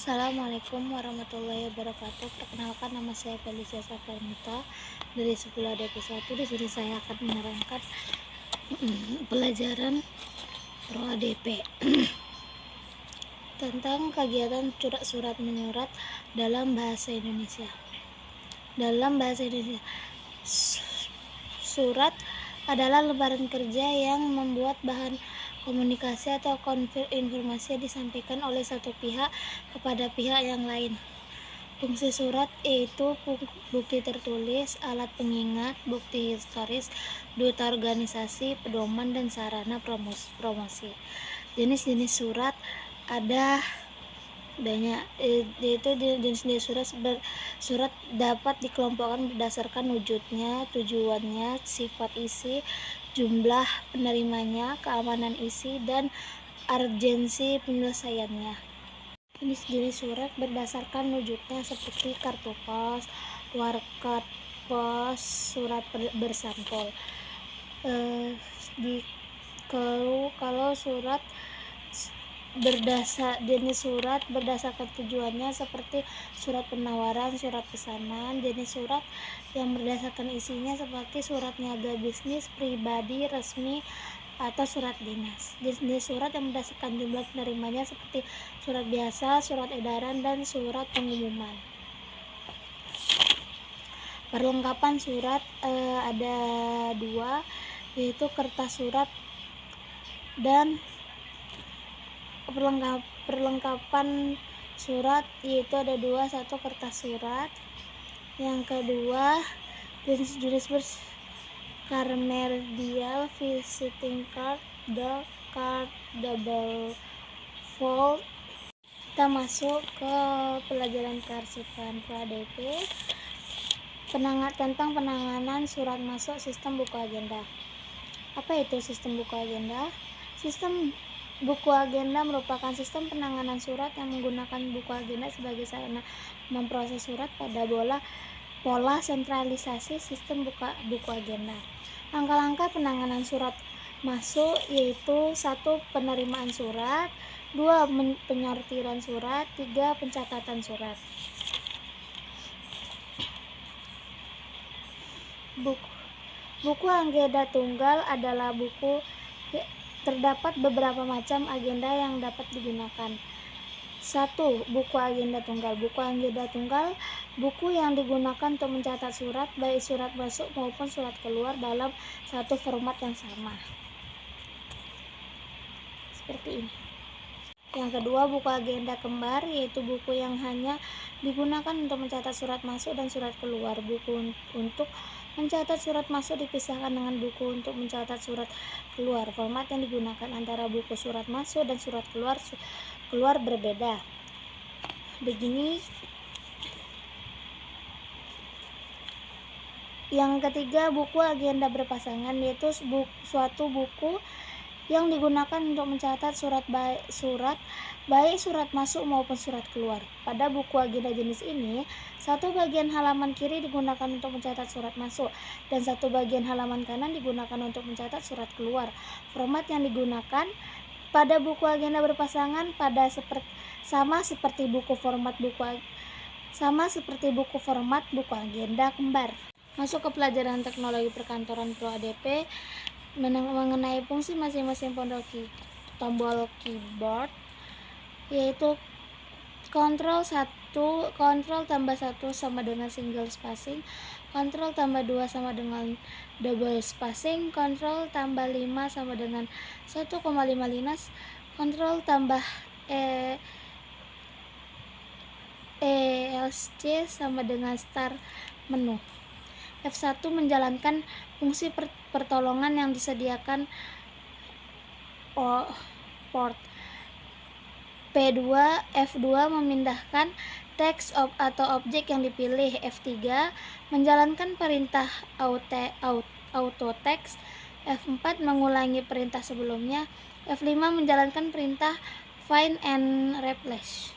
Assalamualaikum warahmatullahi wabarakatuh. Perkenalkan, nama saya Felicia Safarnita dari Sekolah DP1. Di sini saya akan menerangkan pelajaran Pro ADP tentang kegiatan surat menyurat dalam bahasa Indonesia. Surat adalah lembaran kerja yang membuat bahan komunikasi atau informasi yang disampaikan oleh satu pihak kepada pihak yang lain. Fungsi surat yaitu bukti tertulis, alat pengingat, bukti historis, duta organisasi, pedoman, dan sarana promosi. Jenis-jenis surat ada banyak, yaitu jenis-jenis surat dapat dikelompokkan berdasarkan wujudnya, tujuannya, sifat isi, jumlah penerimanya, keamanan isi, dan urgensi penyelesaiannya. Jenis-jenis surat berdasarkan wujudnya seperti kartu pos, warkat pos, surat bersampul. Kalau surat jenis surat berdasarkan tujuannya seperti surat penawaran, surat pesanan. Jenis surat yang berdasarkan isinya seperti surat niaga bisnis, pribadi, resmi, atau surat dinas. Jenis surat yang berdasarkan jumlah penerimanya seperti surat biasa, surat edaran, dan surat pengumuman. Perlengkapan surat ada dua, yaitu kertas surat dan perlengkapan surat, yaitu ada dua. Satu, kertas surat. Yang kedua, jenis carmedial, visiting card, the card, double fold. Kita masuk ke pelajaran kearsipan Pro ADP tentang penanganan surat masuk sistem buku agenda. Apa itu sistem buku agenda? Sistem buku agenda merupakan sistem penanganan surat yang menggunakan buku agenda sebagai sarana memproses surat pada pola sentralisasi sistem buku agenda. Langkah-langkah penanganan surat masuk yaitu 1. Penerimaan surat, 2. Penyortiran surat, 3. Pencatatan surat. Buku agenda tunggal adalah buku. Terdapat beberapa macam agenda yang dapat digunakan. 1. Buku agenda tunggal. Buku agenda tunggal buku yang digunakan untuk mencatat surat, baik surat masuk maupun surat keluar, dalam satu format yang sama. Seperti ini. Yang kedua, buku agenda kembar, yaitu buku yang hanya digunakan untuk mencatat surat masuk dan surat keluar. Buku untuk mencatat surat masuk dipisahkan dengan buku untuk mencatat surat keluar. Format yang digunakan antara buku surat masuk dan surat keluar berbeda. Begini. Yang ketiga, buku agenda berpasangan, yaitu suatu buku yang digunakan untuk mencatat surat baik surat masuk maupun surat keluar. Pada buku agenda jenis ini, satu bagian halaman kiri digunakan untuk mencatat surat masuk dan satu bagian halaman kanan digunakan untuk mencatat surat keluar. Format yang digunakan pada buku agenda berpasangan sama seperti buku format buku agenda kembar. Masuk ke pelajaran teknologi perkantoran Pro ADP mengenai fungsi masing-masing tombol keyboard, yaitu kontrol tambah 1 sama dengan single spacing, kontrol tambah 2 sama dengan double spacing, kontrol tambah 5 sama dengan 1,5 linus, kontrol tambah ESC sama dengan start menu. F1 menjalankan fungsi pertolongan yang disediakan port. F2 memindahkan teks atau objek yang dipilih. F3 menjalankan perintah auto text. F4 mengulangi perintah sebelumnya. F5 menjalankan perintah find and replace.